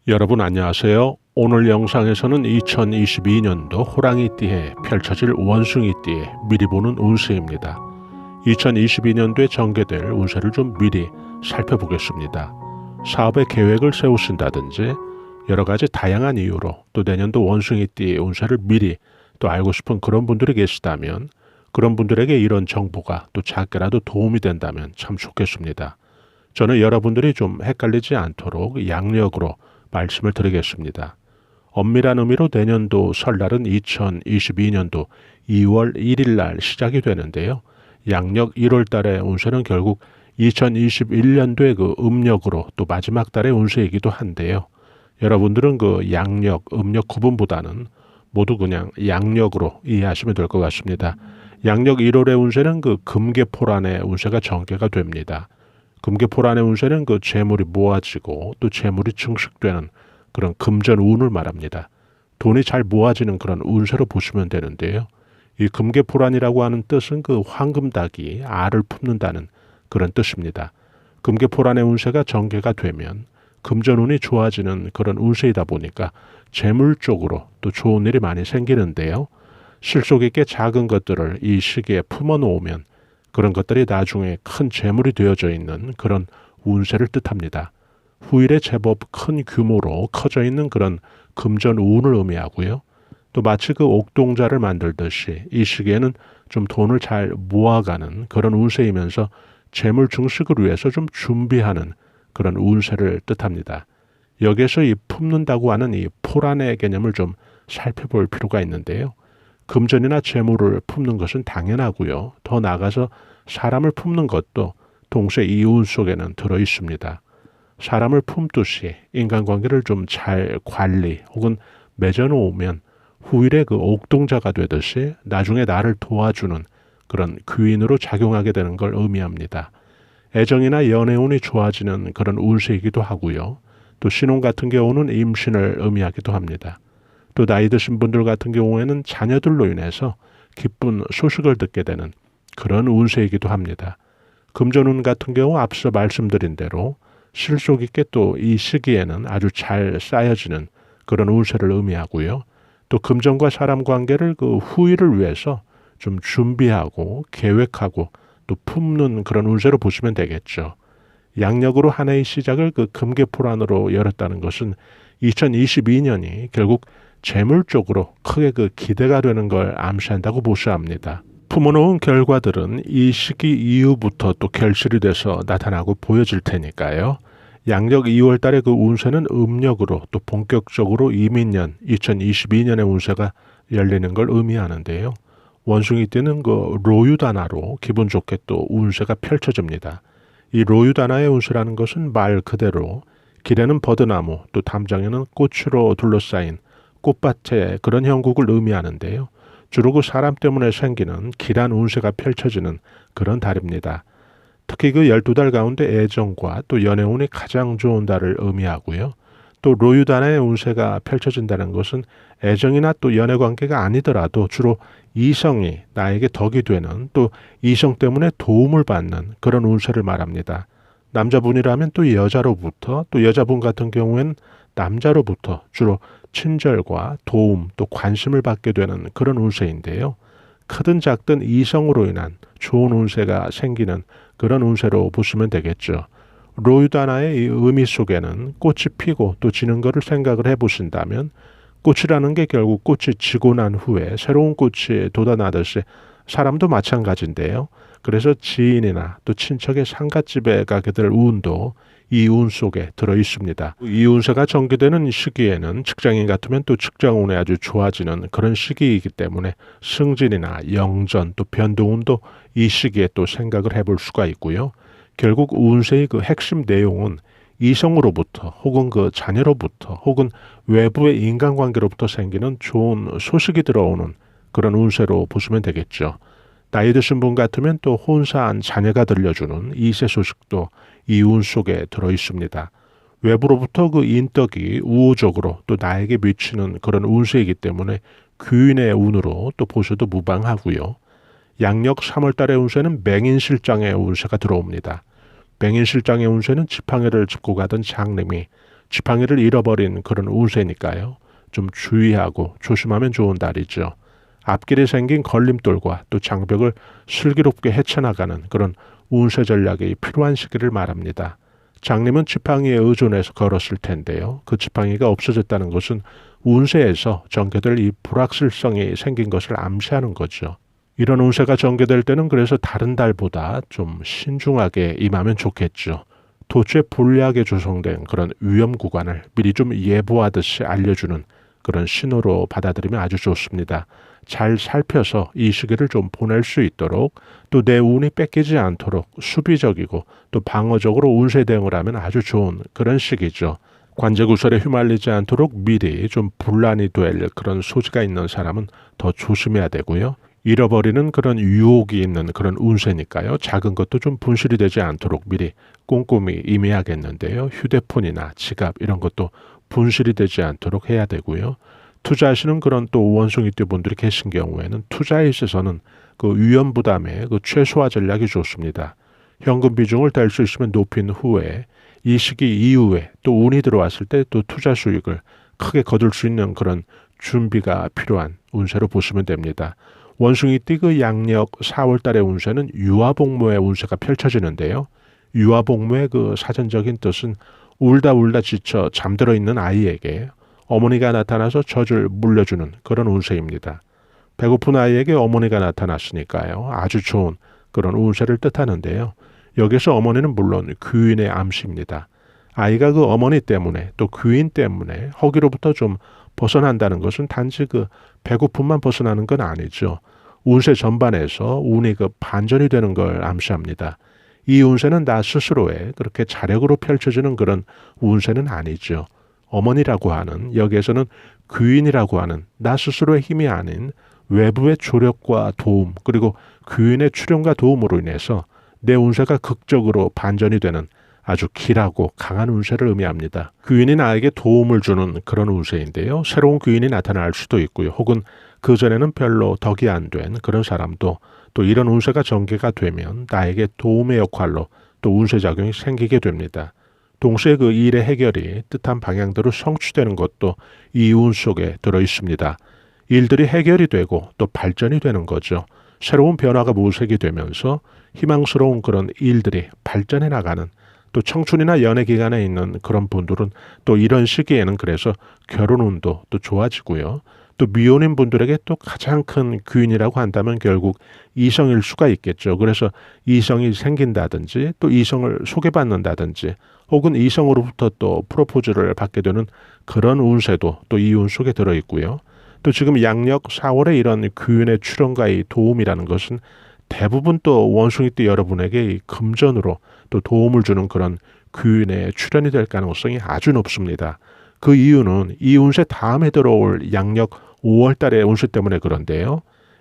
여러분 안녕하세요. 오늘 영상에서는 2022년도 호랑이띠에 펼쳐질 원숭이띠에 미리 보는 운세입니다. 2022년도에 전개될 운세를 좀 미리 살펴보겠습니다. 사업의 계획을 세우신다든지 여러 가지 다양한 이유로 또 내년도 원숭이띠의 운세를 미리 또 알고 싶은 그런 분들이 계시다면 그런 분들에게 이런 정보가 또 작게라도 도움이 된다면 참 좋겠습니다. 저는 여러분들이 좀 헷갈리지 않도록 양력으로 말씀을 드리겠습니다. 엄밀한 의미로 내년도 설날은 2022년도 2월 1일 날 시작이 되는데요. 양력 1월 달의 운세는 결국 2021년도의 그 음력으로 또 마지막 달의 운세이기도 한데요. 여러분들은 그 양력, 음력 구분보다는 모두 그냥 양력으로 이해하시면 될 것 같습니다. 양력 1월의 운세는 그 금계포란의 운세가 전개가 됩니다. 금계포란의 운세는 그 재물이 모아지고 또 재물이 증식되는 그런 금전운을 말합니다. 돈이 잘 모아지는 그런 운세로 보시면 되는데요. 이 금계포란이라고 하는 뜻은 그 황금닭이 알을 품는다는 그런 뜻입니다. 금계포란의 운세가 전개가 되면 금전운이 좋아지는 그런 운세이다 보니까 재물 쪽으로 또 좋은 일이 많이 생기는데요. 실속 있게 작은 것들을 이 시기에 품어 놓으면 그런 것들이 나중에 큰 재물이 되어져 있는 그런 운세를 뜻합니다. 후일에 제법 큰 규모로 커져 있는 그런 금전운을 의미하고요. 또 마치 그 옥동자를 만들듯이 이 시기에는 좀 돈을 잘 모아가는 그런 운세이면서 재물 증식을 위해서 좀 준비하는 그런 운세를 뜻합니다. 여기에서 이 품는다고 하는 이 포란의 개념을 좀 살펴볼 필요가 있는데요. 금전이나 재물을 품는 것은 당연하고요. 더 나아가서 사람을 품는 것도 동시에 이 운 속에는 들어 있습니다. 사람을 품듯이 인간관계를 좀 잘 관리 혹은 맺어놓으면 후일에 그 옥동자가 되듯이 나중에 나를 도와주는 그런 귀인으로 작용하게 되는 걸 의미합니다. 애정이나 연애운이 좋아지는 그런 운세이기도 하고요. 또 신혼 같은 경우는 임신을 의미하기도 합니다. 또 나이 드신 분들 같은 경우에는 자녀들로 인해서 기쁜 소식을 듣게 되는 그런 운세이기도 합니다. 금전운 같은 경우 앞서 말씀드린 대로 실속 있게 또 이 시기에는 아주 잘 쌓여지는 그런 운세를 의미하고요. 또 금전과 사람 관계를 그 후일을 위해서 좀 준비하고 계획하고 또 품는 그런 운세로 보시면 되겠죠. 양력으로 한 해의 시작을 그 금계포란으로 열었다는 것은 2022년이 결국 재물 쪽으로 크게 그 기대가 되는 걸 암시한다고 보셔야 합니다. 품어놓은 결과들은 이 시기 이후부터 또 결실이 돼서 나타나고 보여질 테니까요. 양력 2월 달의 그 운세는 음력으로 또 본격적으로 이민년 2022년의 운세가 열리는 걸 의미하는데요. 원숭이 띠는 그 로유단화로 기분 좋게 또 운세가 펼쳐집니다. 이 로유단화의 운세라는 것은 말 그대로 길에는 버드나무 또 담장에는 꽃으로 둘러싸인 꽃밭의 그런 형국을 의미하는데요. 주로 그 사람 때문에 생기는 길한 운세가 펼쳐지는 그런 달입니다. 특히 그 12달 가운데 애정과 또 연애운이 가장 좋은 달을 의미하고요. 또 로유단의 운세가 펼쳐진다는 것은 애정이나 또 연애관계가 아니더라도 주로 이성이 나에게 덕이 되는 또 이성 때문에 도움을 받는 그런 운세를 말합니다. 남자분이라면 또 여자로부터 또 여자분 같은 경우에는 남자로부터 주로 친절과 도움 또 관심을 받게 되는 그런 운세인데요. 크든 작든 이성으로 인한 좋은 운세가 생기는 그런 운세로 보시면 되겠죠. 로유다나의 이 의미 속에는 꽃이 피고 또 지는 것을 생각을 해보신다면 꽃이라는 게 결국 꽃이 지고 난 후에 새로운 꽃이 돋아나듯이 사람도 마찬가지인데요. 그래서 지인이나 또 친척의 상갓집에 가게 될 운도 이 운 속에 들어 있습니다. 이 운세가 전개되는 시기에는 직장인 같으면 또 직장운이 아주 좋아지는 그런 시기이기 때문에 승진이나 영전 또 변동운도 이 시기에 또 생각을 해볼 수가 있고요. 결국 운세의 그 핵심 내용은 이성으로부터 혹은 그 자녀로부터 혹은 외부의 인간관계로부터 생기는 좋은 소식이 들어오는 그런 운세로 보시면 되겠죠. 나이 드신 분 같으면 또 혼사한 자녀가 들려주는 이세 소식도 이 운 속에 들어 있습니다. 외부로부터 그 인덕이 우호적으로 또 나에게 미치는 그런 운세이기 때문에 귀인의 운으로 또 보셔도 무방하고요. 양력 3월 달의 운세는 맹인실장의 운세가 들어옵니다. 맹인실장의 운세는 지팡이를 짚고 가던 장님이 지팡이를 잃어버린 그런 운세니까요. 좀 주의하고 조심하면 좋은 달이죠. 앞길에 생긴 걸림돌과 또 장벽을 슬기롭게 헤쳐나가는 그런 운세 전략이 필요한 시기를 말합니다. 장님은 지팡이에 의존해서 걸었을 텐데요. 그 지팡이가 없어졌다는 것은 운세에서 전개될 이 불확실성이 생긴 것을 암시하는 거죠. 이런 운세가 전개될 때는 그래서 다른 달보다 좀 신중하게 임하면 좋겠죠. 도처에 불리하게 조성된 그런 위험 구간을 미리 좀 예보하듯이 알려주는 그런 신호로 받아들이면 아주 좋습니다. 잘 살펴서 이 시기를 좀 보낼 수 있도록 또 내 운이 뺏기지 않도록 수비적이고 또 방어적으로 운세 대응을 하면 아주 좋은 그런 시기죠. 관제구설에 휘말리지 않도록 미리 좀 분란이 될 그런 소지가 있는 사람은 더 조심해야 되고요. 잃어버리는 그런 유혹이 있는 그런 운세니까요. 작은 것도 좀 분실이 되지 않도록 미리 꼼꼼히 임해야겠는데요. 휴대폰이나 지갑 이런 것도 분실이 되지 않도록 해야 되고요. 투자하시는 그런 또 원숭이띠 분들이 계신 경우에는 투자에 있어서는 그 위험 부담의 그 최소화 전략이 좋습니다. 현금 비중을 될 수 있으면 높인 후에 이 시기 이후에 또 운이 들어왔을 때 또 투자 수익을 크게 거둘 수 있는 그런 준비가 필요한 운세로 보시면 됩니다. 원숭이띠 그 양력 4월 달의 운세는 유아복무의 운세가 펼쳐지는데요. 유아복무의 그 사전적인 뜻은 울다 지쳐 잠들어 있는 아이에게 어머니가 나타나서 젖을 물려주는 그런 운세입니다. 배고픈 아이에게 어머니가 나타났으니까요. 아주 좋은 그런 운세를 뜻하는데요. 여기서 어머니는 물론 귀인의 암시입니다. 아이가 그 어머니 때문에 또 귀인 때문에 허기로부터 좀 벗어난다는 것은 단지 그 배고픔만 벗어나는 건 아니죠. 운세 전반에서 운이 그 반전이 되는 걸 암시합니다. 이 운세는 나 스스로의 그렇게 자력으로 펼쳐지는 그런 운세는 아니죠. 어머니라고 하는 여기에서는 귀인이라고 하는 나 스스로의 힘이 아닌 외부의 조력과 도움 그리고 귀인의 출연과 도움으로 인해서 내 운세가 극적으로 반전이 되는 아주 길하고 강한 운세를 의미합니다. 귀인이 나에게 도움을 주는 그런 운세인데요. 새로운 귀인이 나타날 수도 있고요. 혹은 그전에는 별로 덕이 안 된 그런 사람도 또 이런 운세가 전개가 되면 나에게 도움의 역할로 또 운세작용이 생기게 됩니다. 동시에 그 일의 해결이 뜻한 방향대로 성취되는 것도 이 운 속에 들어 있습니다. 일들이 해결이 되고 또 발전이 되는 거죠. 새로운 변화가 모색이 되면서 희망스러운 그런 일들이 발전해 나가는 또 청춘이나 연애 기간에 있는 그런 분들은 또 이런 시기에는 그래서 결혼운도 또 좋아지고요. 또 미혼인 분들에게 또 가장 큰 귀인이라고 한다면 결국 이성일 수가 있겠죠. 그래서 이성이 생긴다든지 또 이성을 소개받는다든지 혹은 이성으로부터 또 프로포즈를 받게 되는 그런 운세도 또 이 운 속에 들어있고요. 또 지금 양력 4월에 이런 귀인의 출현과 이 도움이라는 것은 대부분 또 원숭이띠 여러분에게 이 금전으로 또 도움을 주는 그런 귀인의 출현이 될 가능성이 아주 높습니다. 그 이유는 이 운세 다음에 들어올 양력 5월 달의 운세 때문에 그런데요.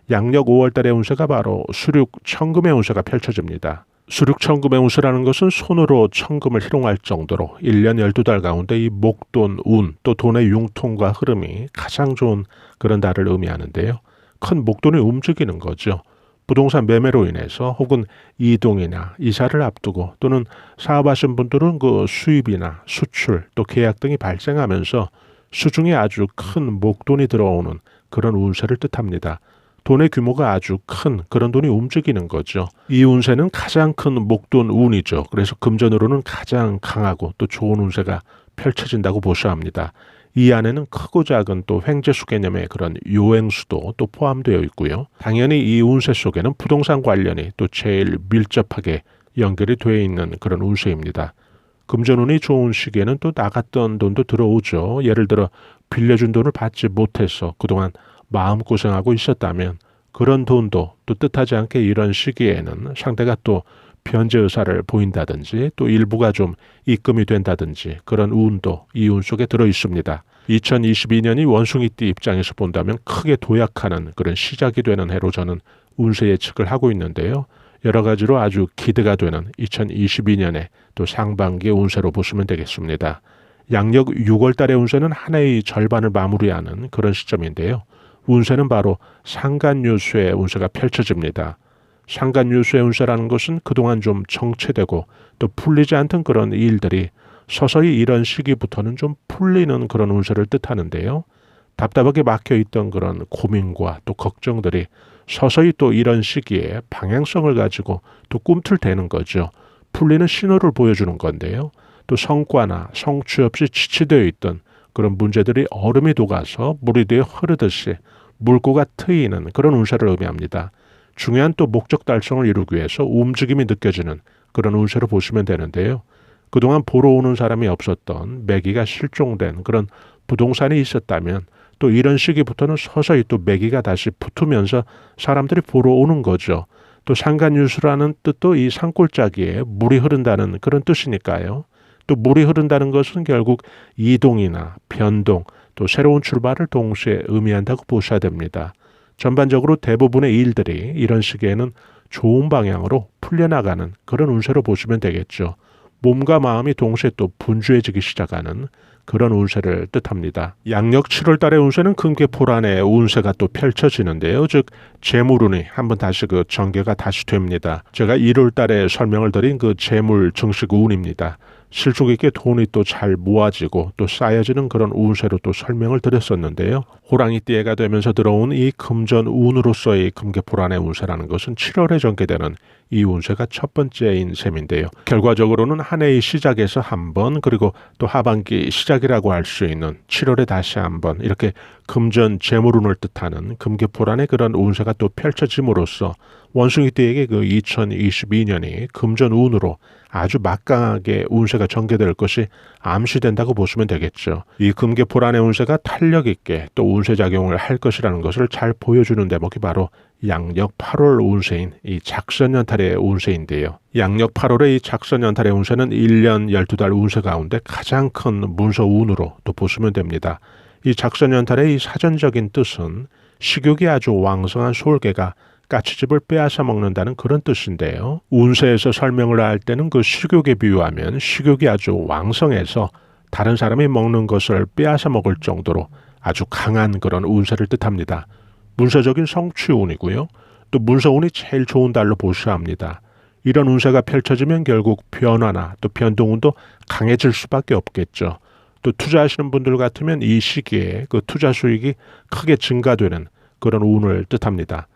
양력 5월 달의 운세가 바로 수륙 천금의 운세가 펼쳐집니다. 수륙 천금의 운세라는 것은 손으로 천금을 희롱할 정도로 1년 12달 가운데 이 목돈, 운, 또 돈의 융통과 흐름이 가장 좋은 그런 달을 의미하는데요. 큰 목돈이 움직이는 거죠. 부동산 매매로 인해서 혹은 이동이나 이사를 앞두고 또는 사업하신 분들은 그 수입이나 수출 또 계약 등이 발생하면서 수중에 아주 큰 목돈이 들어오는 그런 운세를 뜻합니다. 돈의 규모가 아주 큰 그런 돈이 움직이는 거죠. 이 운세는 가장 큰 목돈 운이죠. 그래서 금전으로는 가장 강하고 또 좋은 운세가 펼쳐진다고 보셔야 합니다. 이 안에는 크고 작은 또 횡재수 개념의 그런 요행수도 또 포함되어 있고요. 당연히 이 운세 속에는 부동산 관련이 또 제일 밀접하게 연결이 되어 있는 그런 운세입니다. 금전운이 좋은 시기에는 또 나갔던 돈도 들어오죠. 예를 들어 빌려준 돈을 받지 못해서 그동안 마음고생하고 있었다면 그런 돈도 또 뜻하지 않게 이런 시기에는 상대가 또 변제 의사를 보인다든지 또 일부가 좀 입금이 된다든지 그런 운도 이 운 속에 들어 있습니다. 2022년이 원숭이띠 입장에서 본다면 크게 도약하는 그런 시작이 되는 해로 저는 운세 예측을 하고 있는데요. 여러 가지로 아주 기대가 되는 2022년의 또 상반기의 운세로 보시면 되겠습니다. 양력 6월 달의 운세는 한 해의 절반을 마무리하는 그런 시점인데요. 운세는 바로 상간유수의 운세가 펼쳐집니다. 상간유수의 운세라는 것은 그동안 좀 정체되고 또 풀리지 않던 그런 일들이 서서히 이런 시기부터는 좀 풀리는 그런 운세를 뜻하는데요. 답답하게 막혀있던 그런 고민과 또 걱정들이 서서히 또 이런 시기에 방향성을 가지고 또 꿈틀대는 거죠. 풀리는 신호를 보여주는 건데요. 또 성과나 성취 없이 지치되어 있던 그런 문제들이 얼음이 녹아서 물이 되어 흐르듯이 물고가 트이는 그런 운세를 의미합니다. 중요한 또 목적 달성을 이루기 위해서 움직임이 느껴지는 그런 운세로 보시면 되는데요. 그동안 보러 오는 사람이 없었던 매기가 실종된 그런 부동산이 있었다면 또 이런 시기부터는 서서히 또 매기가 다시 붙으면서 사람들이 보러 오는 거죠. 또 상간유수라는 뜻도 이 산골짜기에 물이 흐른다는 그런 뜻이니까요. 또 물이 흐른다는 것은 결국 이동이나 변동, 또 새로운 출발을 동시에 의미한다고 보셔야 됩니다. 전반적으로 대부분의 일들이 이런 시기에는 좋은 방향으로 풀려나가는 그런 운세로 보시면 되겠죠. 몸과 마음이 동시에 또 분주해지기 시작하는 그런 운세를 뜻합니다. 양력 7월 달의 운세는 금계포란의 운세가 또 펼쳐지는데요. 즉 재물운이 한번 다시 그 전개가 다시 됩니다. 제가 1월 달에 설명을 드린 그 재물 증식 운입니다. 실속 있게 돈이 또 잘 모아지고 또 쌓여지는 그런 운세로 또 설명을 드렸었는데요. 호랑이띠해가 되면서 들어온 이 금전 운으로서의 금계포란의 운세라는 것은 7월에 전개되는 이 운세가 첫 번째인 셈인데요. 결과적으로는 한 해의 시작에서 한 번, 그리고 또 하반기 시작이라고 할 수 있는 7월에 다시 한 번, 이렇게 금전 재물운을 뜻하는 금계포란의 그런 운세가 또 펼쳐짐으로써 원숭이띠에게 그 2022년이 금전운으로 아주 막강하게 운세가 전개될 것이 암시된다고 보시면 되겠죠. 이 금계포란의 운세가 탄력 있게 또 운세작용을 할 것이라는 것을 잘 보여주는 대목이 바로 양력 8월 운세인 이 작선연탈의 운세인데요. 양력 8월의 이 작선연탈의 운세는 1년 12달 운세 가운데 가장 큰 문서운으로 또 보시면 됩니다. 이 작선연탈의 이 사전적인 뜻은 식욕이 아주 왕성한 솔개가 까치집을 빼앗아 먹는다는 그런 뜻인데요. 운세에서 설명을 할 때는 그 식욕에 비유하면 식욕이 아주 왕성해서 다른 사람이 먹는 것을 빼앗아 먹을 정도로 아주 강한 그런 운세를 뜻합니다. 문서적인 성취운이고요. 또 문서운이 제일 좋은 달로 보셔야 합니다. 이런 운세가 펼쳐지면 결국 변화나 또 변동운도 강해질 수밖에 없겠죠. 또 투자하시는 분들 같으면 이 시기에 그 투자 수익이 크게 증가되는 그런 운을 뜻합니다.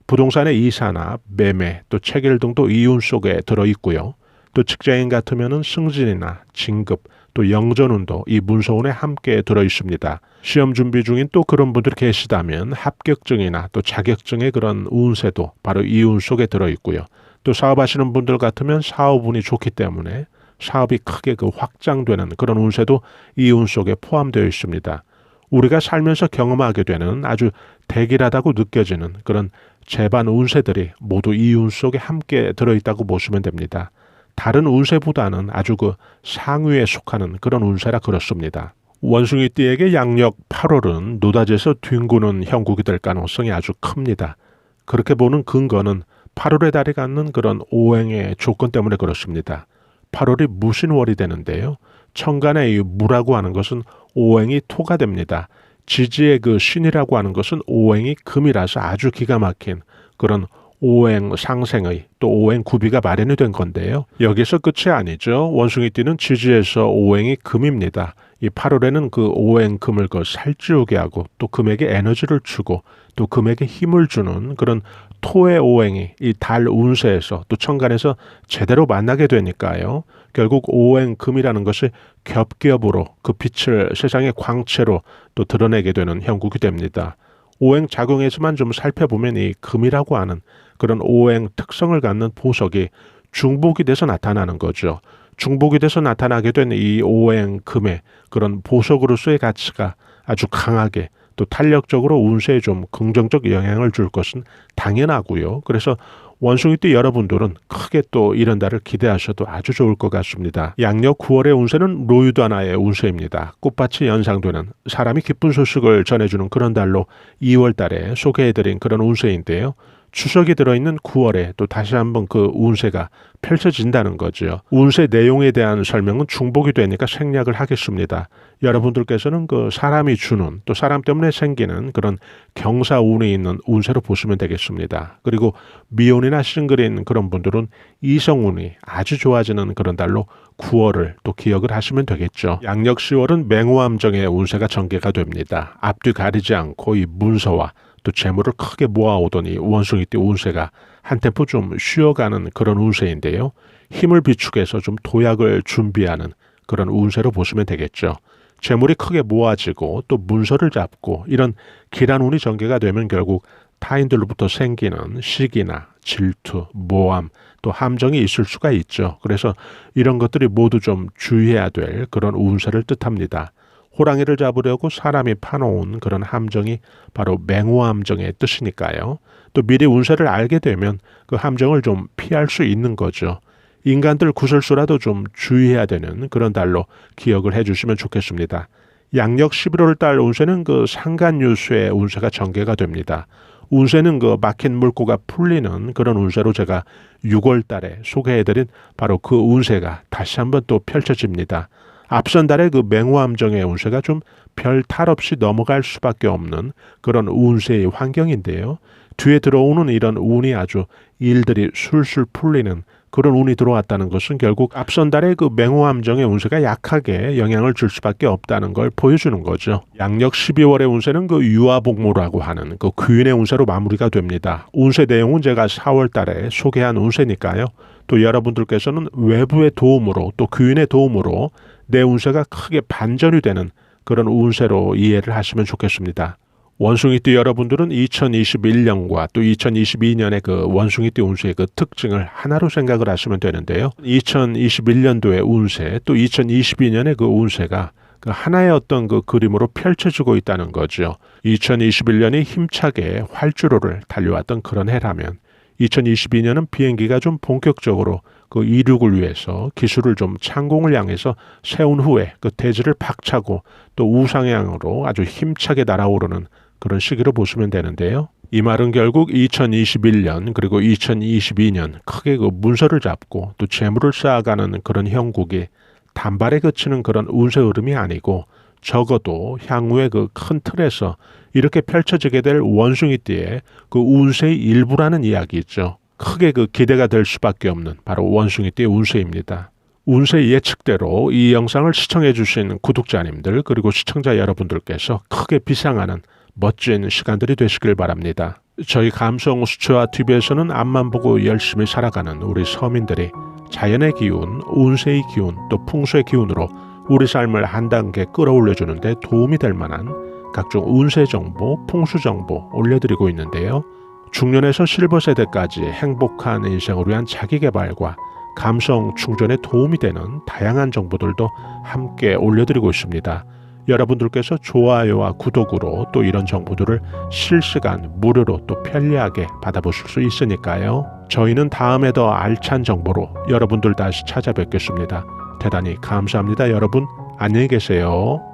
부동산의 이사나 매매, 또 체결 등도 이 운 속에 들어있고요. 또 직장인 같으면 승진이나 진급, 또 영전운도 이 문서운에 함께 들어있습니다. 시험 준비 중인 또 그런 분들이 계시다면 합격증이나 또 자격증의 그런 운세도 바로 이 운 속에 들어있고요. 또 사업하시는 분들 같으면 사업운이 좋기 때문에 사업이 크게 그 확장되는 그런 운세도 이 운 속에 포함되어 있습니다. 우리가 살면서 경험하게 되는 아주 대길하다고 느껴지는 그런 재반 운세들이 모두 이 운 속에 함께 들어있다고 보시면 됩니다. 다른 운세보다는 아주 그 상위에 속하는 그런 운세라 그렇습니다. 원숭이띠에게 양력 8월은 노다지에서 뒹구는 형국이 될 가능성이 아주 큽니다. 그렇게 보는 근거는 8월의 달이 갖는 그런 오행의 조건 때문에 그렇습니다. 8월이 무신월이 되는데요. 천간의 이 무라고 하는 것은 오행이 토가 됩니다. 지지의 그 신이라고 하는 것은 오행이 금이라서 아주 기가 막힌 그런 오행 상생의 또 오행 구비가 마련이 된 건데요. 여기서 끝이 아니죠. 원숭이띠는 지지에서 오행이 금입니다. 이 8월에는 그 오행 금을 그 살찌우게 하고 또 금에게 에너지를 주고 또 금에게 힘을 주는 그런 토의 오행이 이 달 운세에서 또 천간에서 제대로 만나게 되니까요. 결국 오행 금이라는 것이 겹겹으로 그 빛을 세상의 광채로 또 드러내게 되는 형국이 됩니다. 오행 작용에서만 좀 살펴보면 이 금이라고 하는 그런 오행 특성을 갖는 보석이 중복이 돼서 나타나는 거죠. 중복이 돼서 나타나게 된 이 오행 금의 그런 보석으로서의 가치가 아주 강하게 또 탄력적으로 운세에 좀 긍정적 영향을 줄 것은 당연하고요. 그래서 원숭이띠 여러분들은 크게 또 이런 달을 기대하셔도 아주 좋을 것 같습니다. 양력 9월의 운세는 로유다나의 운세입니다. 꽃밭이 연상되는 사람이 기쁜 소식을 전해주는 그런 달로 2월 달에 소개해드린 그런 운세인데요. 추석이 들어있는 9월에 또 다시 한번 그 운세가 펼쳐진다는 거죠. 운세 내용에 대한 설명은 중복이 되니까 생략을 하겠습니다. 여러분들께서는 그 사람이 주는 또 사람 때문에 생기는 그런 경사운이 있는 운세로 보시면 되겠습니다. 그리고 미혼이나 싱글인 그런 분들은 이성운이 아주 좋아지는 그런 달로 9월을 또 기억을 하시면 되겠죠. 양력 10월은 맹호함정의 운세가 전개가 됩니다. 앞뒤 가리지 않고 이 문서와 또 재물을 크게 모아오더니 원숭이띠 운세가 한 템포 좀 쉬어가는 그런 운세인데요. 힘을 비축해서 좀 도약을 준비하는 그런 운세로 보시면 되겠죠. 재물이 크게 모아지고 또 문서를 잡고 이런 길한 운이 전개가 되면 결국 타인들로부터 생기는 시기나 질투, 모함, 또 함정이 있을 수가 있죠. 그래서 이런 것들이 모두 좀 주의해야 될 그런 운세를 뜻합니다. 호랑이를 잡으려고 사람이 파놓은 그런 함정이 바로 맹호함정의 뜻이니까요. 또 미리 운세를 알게 되면 그 함정을 좀 피할 수 있는 거죠. 인간들 구설수라도 좀 주의해야 되는 그런 달로 기억을 해주시면 좋겠습니다. 양력 11월 달 운세는 그 상간유수의 운세가 전개가 됩니다. 운세는 그 막힌 물꼬가 풀리는 그런 운세로 제가 6월 달에 소개해드린 바로 그 운세가 다시 한번 또 펼쳐집니다. 앞선 달에 그 맹호함정의 운세가 좀 별 탈 없이 넘어갈 수밖에 없는 그런 운세의 환경인데요. 뒤에 들어오는 이런 운이 아주 일들이 술술 풀리는 그런 운이 들어왔다는 것은 결국 앞선 달에 그 맹호함정의 운세가 약하게 영향을 줄 수밖에 없다는 걸 보여주는 거죠. 양력 12월의 운세는 그 유화복무라고 하는 그 귀인의 운세로 마무리가 됩니다. 운세 내용은 제가 4월 달에 소개한 운세니까요. 또 여러분들께서는 외부의 도움으로 또 귀인의 도움으로 내 운세가 크게 반전이 되는 그런 운세로 이해를 하시면 좋겠습니다. 원숭이띠 여러분들은 2021년과 또 2022년의 그 원숭이띠 운세의 그 특징을 하나로 생각을 하시면 되는데요. 2021년도의 운세 또 2022년의 그 운세가 그 하나의 어떤 그 그림으로 펼쳐지고 있다는 거죠. 2021년이 힘차게 활주로를 달려왔던 그런 해라면 2022년은 비행기가 좀 본격적으로 그 이륙을 위해서 기술을 좀 창공을 향해서 세운 후에 그 대지를 박차고 또 우상향으로 아주 힘차게 날아오르는 그런 시기로 보시면 되는데요. 이 말은 결국 2021년 그리고 2022년 크게 그 문서를 잡고 또 재물을 쌓아가는 그런 형국이 단발에 그치는 그런 운세 흐름이 아니고 적어도 향후의 그 큰 틀에서 이렇게 펼쳐지게 될 원숭이띠의 그 운세의 일부라는 이야기죠. 크게 그 기대가 될 수밖에 없는 바로 원숭이띠의 운세입니다. 운세 예측대로 이 영상을 시청해 주신 구독자님들 그리고 시청자 여러분들께서 크게 비상하는 멋진 시간들이 되시길 바랍니다. 저희 감성 수채화 TV에서는 앞만 보고 열심히 살아가는 우리 서민들이 자연의 기운, 운세의 기운, 또 풍수의 기운으로 우리 삶을 한 단계 끌어올려주는 데 도움이 될 만한 각종 운세 정보, 풍수 정보 올려드리고 있는데요. 중년에서 실버 세대까지 행복한 인생을 위한 자기개발과 감성 충전에 도움이 되는 다양한 정보들도 함께 올려드리고 있습니다. 여러분들께서 좋아요와 구독으로 또 이런 정보들을 실시간 무료로 또 편리하게 받아보실 수 있으니까요. 저희는 다음에 더 알찬 정보로 여러분들 다시 찾아뵙겠습니다. 대단히 감사합니다. 여러분 안녕히 계세요.